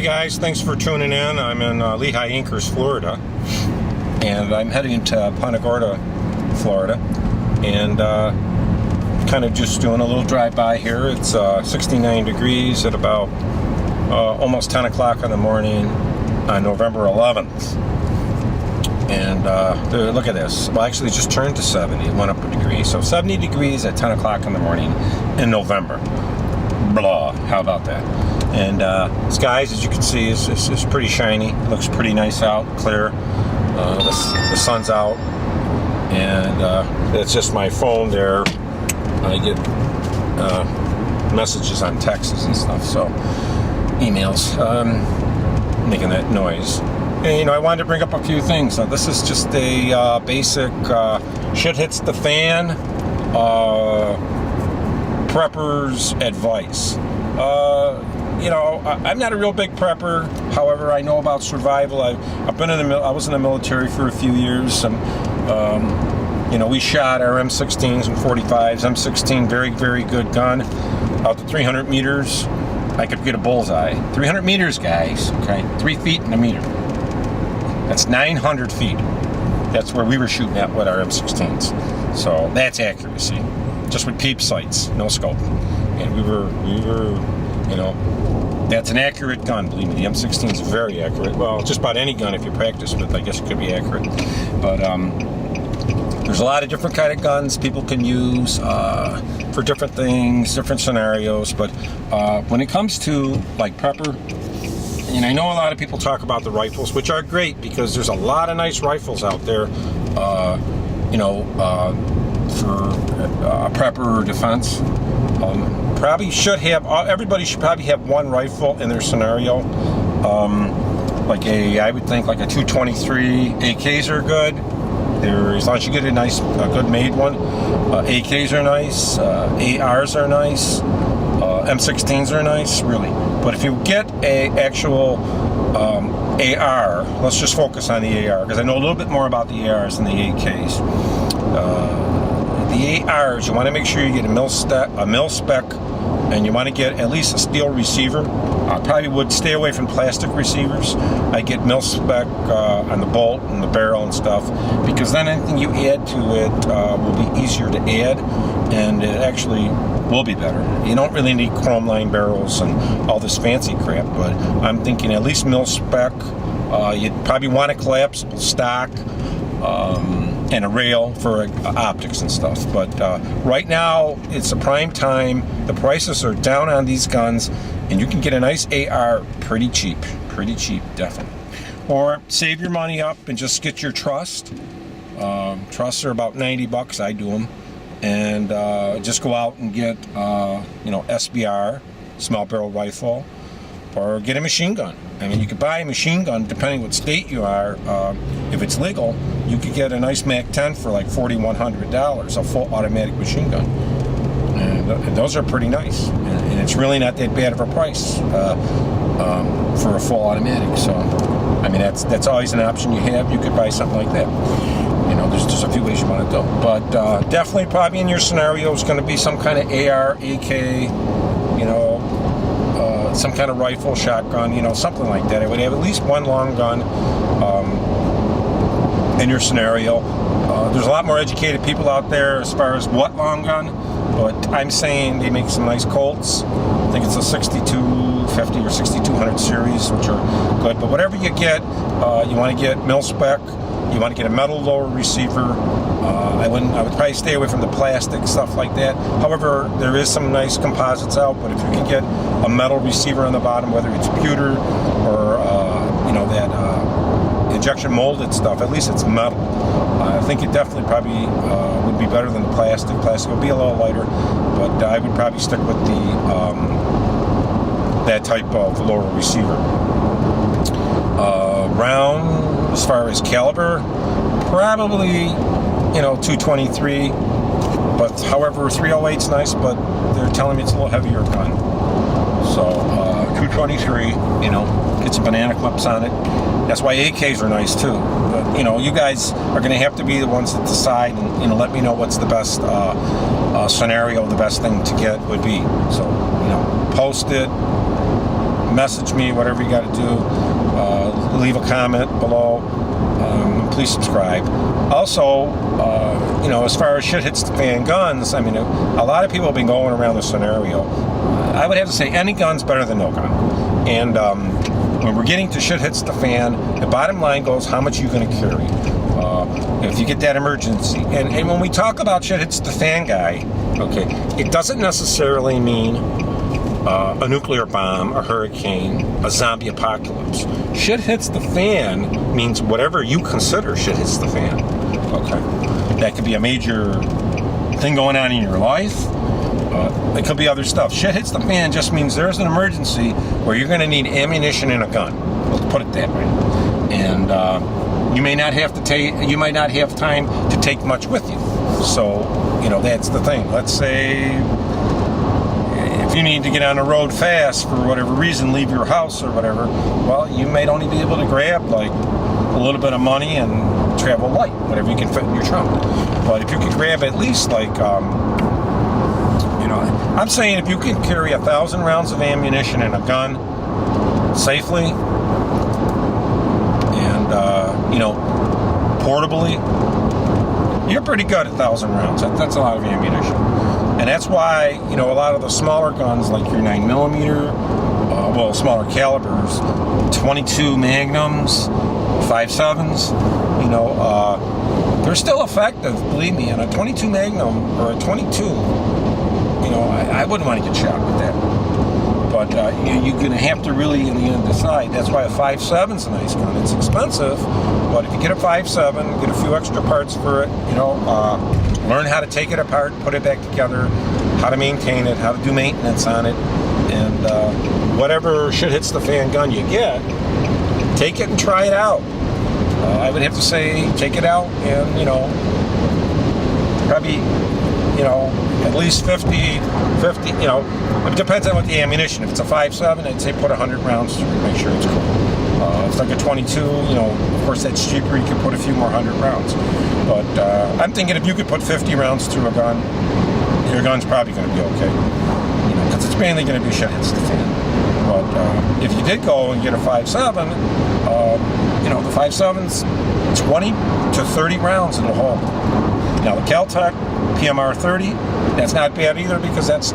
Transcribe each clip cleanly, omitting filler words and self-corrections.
guys, thanks for tuning in. I'm in Lehigh Acres, Florida, and I'm heading to Punta Gorda, Florida, and kind of just doing a little drive-by here. It's 69 degrees at about almost 10 o'clock in the morning on November 11th. And look at this. Well, actually, it just turned to 70. It went up a degree. So 70 degrees at 10 o'clock in the morning in November. Blah. How about that? And skies, as you can see, is pretty shiny. It looks pretty nice out, clear. The sun's out. And it's just my phone there. I get messages on texts and stuff, so emails making that noise. And, I wanted to bring up a few things. Now, this is just a basic shit hits the fan prepper's advice. I'm not a real big prepper. However, I know about survival. I've been in I was in the military for a few years. We shot our M16s and 45s. M16, very, very good gun. Out to 300 meters, I could get a bullseye. 300 meters, guys. Okay, 3 feet in a meter. That's 900 feet. That's where we were shooting at with our M16s. So that's accuracy. Just with peep sights, no scope. And we were, that's an accurate gun, believe me. The M16 is very accurate. Well, just about any gun, if you practice with, I guess it could be accurate. But there's a lot of different kind of guns people can use for different things, different scenarios. But when it comes to like prepper, and I know a lot of people talk about the rifles, which are great because there's a lot of nice rifles out there, for prepper or defense. Probably should have, everybody should probably have one rifle in their scenario. I would think like a 223. AKs are good. As long as you get a good made one. AKs are nice. ARs are nice. M16s are nice, really. But if you get a actual AR, let's just focus on the AR, because I know a little bit more about the ARs than the AKs. The ARs, you want to make sure you get a mil spec, and you want to get at least a steel receiver. I probably would stay away from plastic receivers. I get mil spec on the bolt and the barrel and stuff, because then anything you add to it will be easier to add, and it actually will be better. You don't really need chrome line barrels and all this fancy crap, but I'm thinking at least mil spec. You'd probably want a collapsible stock and a rail for optics and stuff. But right now, it's a prime time. The prices are down on these guns, and you can get a nice AR pretty cheap, definitely. Or save your money up and just get your trust. Trusts are about 90 bucks. I do them. And just go out and get, SBR, small barrel rifle, or get a machine gun. I mean, you could buy a machine gun depending what state you are. If it's legal, you could get a nice Mac 10 for like $4,100, a full automatic machine gun. And those are pretty nice. And it's really not that bad of a price for a full automatic. So, I mean, that's always an option you have. You could buy something like that. There's just a few ways you want to go. But definitely probably in your scenario is going to be some kind of AR, AK, some kind of rifle, shotgun, something like that. I would have at least one long gun in your scenario. There's a lot more educated people out there as far as what long gun, but I'm saying they make some nice Colts. I think it's a 6250 or 6200 series, which are good. But whatever you get, you want to get mil spec. You want to get a metal lower receiver. I would probably stay away from the plastic stuff like that. However, there is some nice composites out, but if you can get a metal receiver on the bottom, whether it's pewter or that injection molded stuff, at least it's metal. I think it definitely probably would be better than the plastic. Plastic would be a little lighter, but I would probably stick with that type of lower receiver. Round, as far as caliber, probably 223, but however 308's nice, but they're telling me it's a little heavier gun. So 223, get some banana clips on it. That's why AKs are nice too. But you guys are going to have to be the ones that decide and let me know what's the best scenario, the best thing to get would be. So post it, message me, whatever you got to do. Leave a comment below. Please subscribe. Also, as far as shit hits the fan guns, I mean, a lot of people have been going around the scenario. I would have to say any gun's better than no gun. And when we're getting to shit hits the fan, the bottom line goes, how much are you going to carry? If you get that emergency. And when we talk about shit hits the fan guy, okay, it doesn't necessarily mean a nuclear bomb, a hurricane, a zombie apocalypse. Shit hits the fan means whatever you consider shit hits the fan. Okay, that could be a major thing going on in your life. It could be other stuff. Shit hits the fan just means there's an emergency where you're going to need ammunition and a gun. Let's put it that way. And you may not have to take. You might not have time to take much with you. So that's the thing. Let's say if you need to get on the road fast for whatever reason, leave your house or whatever, well, you might only be able to grab like a little bit of money and travel light, whatever you can fit in your trunk. But if you could grab at least like, I'm saying if you can carry 1,000 rounds of ammunition and a gun safely and, portably, you're pretty good at 1,000 rounds. That's a lot of ammunition. And that's why, a lot of the smaller guns, like your 9mm, smaller calibers, 22 Magnums, 5.7s, they're still effective, believe me. And a 22 Magnum or a 22, I wouldn't want to get shot with that. But you're going to have to really, in the end, decide. That's why a 5.7's a nice gun. It's expensive, but if you get a 5.7, get a few extra parts for it, learn how to take it apart, put it back together, how to maintain it, how to do maintenance on it, and whatever shit hits the fan gun you get, take it and try it out. I would have to say take it out and, probably, at least 50, it depends on what the ammunition. If it's a 5.7, I'd say put 100 rounds through it, make sure it's cool. If it's like a 22, of course that's cheaper, you can put a few more 100 rounds. But I'm thinking if you could put 50 rounds through a gun, your gun's probably going to be okay. Because it's mainly going to be shit hits the fan. But if you did go and get a 5.7, the 5.7's 20 to 30 rounds in the hole. Now the Caltech PMR 30, that's not bad either because that's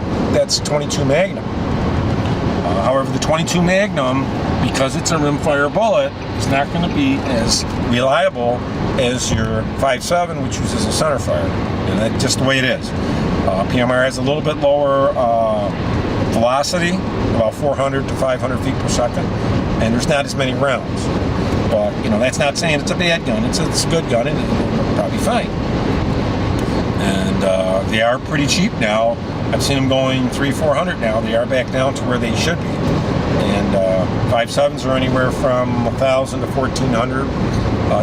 22 Magnum. However, the 22 Magnum, because it's a rimfire bullet, is not going to be as reliable as your 5.7, which uses a centerfire. And that's just the way it is. PMR has a little bit lower velocity, about 400 to 500 feet per second, and there's not as many rounds. But, that's not saying it's a bad gun. It's a good gun, and it'll probably fine. And they are pretty cheap now. I've seen them going $300-400 now. They are back down to where they should be. And 5.7s are anywhere from $1,000 to $1,400.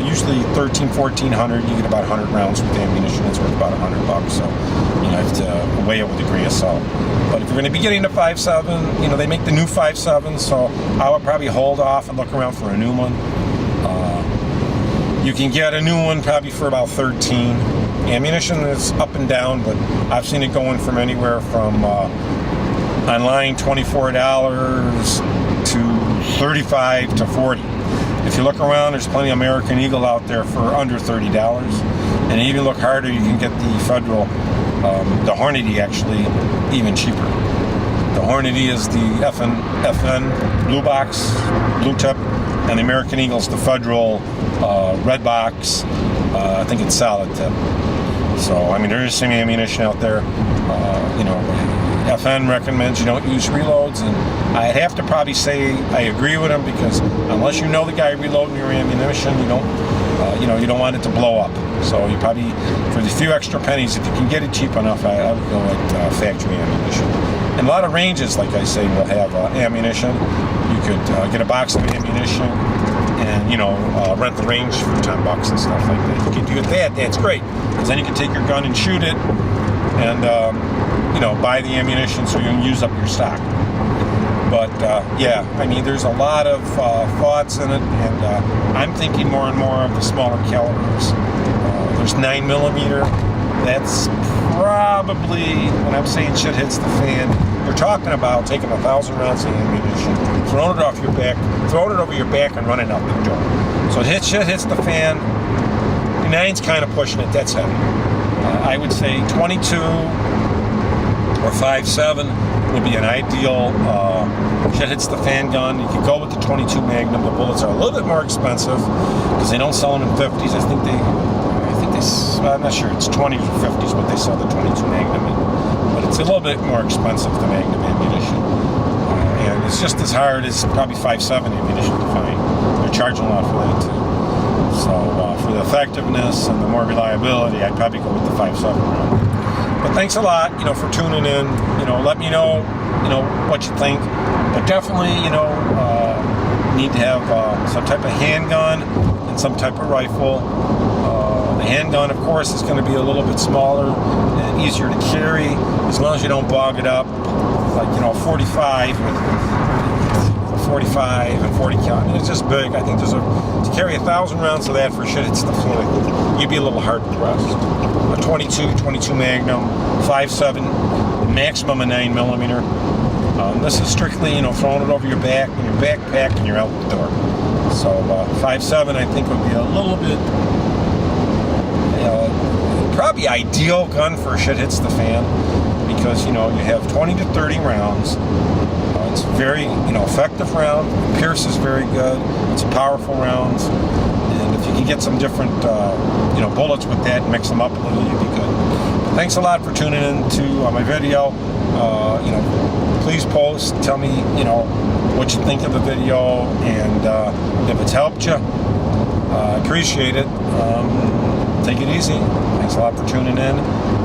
Usually $1,300-1,400. You get about 100 rounds with ammunition. It's worth about $100. So you have to weigh it with a grain of salt. But if you're going to be getting a 5.7, they make the new 5.7s. So I would probably hold off and look around for a new one. You can get a new one probably for about $13. Ammunition is up and down, but I've seen it going from anywhere from online $24 to $35 to $40. If you look around, there's plenty of American Eagle out there for under $30. And if you look harder, you can get the Federal, the Hornady actually, even cheaper. The Hornady is the FN blue box, blue tip, and the American Eagle's the Federal red box. I think it's solid tip. So, there is some ammunition out there. FN recommends you don't use reloads, and I'd have to probably say I agree with him because unless you know the guy reloading your ammunition, you don't want it to blow up. So you probably, for the few extra pennies, if you can get it cheap enough, I would go with factory ammunition. And a lot of ranges, like I say, will have ammunition. You could get a box of ammunition and, rent the range for $10 and stuff like that. If you can do that, that's great. Because then you can take your gun and shoot it and, buy the ammunition so you can use up your stock. But, there's a lot of thoughts in it, and I'm thinking more and more of the smaller calibers. There's 9mm. That's probably, when I'm saying shit hits the fan, you're talking about taking 1,000 rounds of ammunition, throwing it off your back, throwing it over your back, and running out the door. So shit hits the fan. 9's kind of pushing it. That's heavy. I would say 22 or 5.7 would be an ideal shit hits the fan gun. You could go with the 22 Magnum. The bullets are a little bit more expensive because they don't sell them in 50s. I'm not sure, it's 20s or 50s what they sell the 22 Magnum in, but it's a little bit more expensive than Magnum ammunition, and it's just as hard as probably 5.7 ammunition to find. They're charging a lot for that too. So for the effectiveness and the more reliability, I'd probably go with the 5.7 round. But thanks a lot, for tuning in. Let me know, what you think. But definitely, need to have some type of handgun and some type of rifle. The handgun, of course, is going to be a little bit smaller and easier to carry, as long as you don't bog it up, like 45 and 40 cal. It's just big. I think to carry 1,000 rounds of that for shit hits the fan, you'd be a little hard pressed. A 22 Magnum, 5.7, maximum of 9mm. This is strictly, throwing it over your back in your backpack and you're out the door. So 5.7, I think, would be a little bit, probably ideal gun for shit hits the fan, because you have 20 to 30 rounds. It's very effective round. It pierces very good. It's powerful rounds, and if you can get some different bullets with that and mix them up a little, you'd be good. But thanks a lot for tuning in to my video. Please post, tell me what you think of the video, and if it's helped you, I appreciate it. Take it easy. Thanks a lot for tuning in.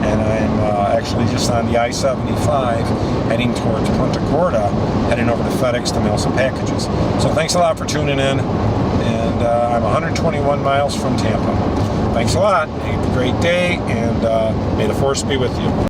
And I'm actually just on the I-75 heading towards Punta Gorda, heading over to FedEx to mail some packages. So thanks a lot for tuning in. And I'm 121 miles from Tampa. Thanks a lot. Have a great day, and may the force be with you.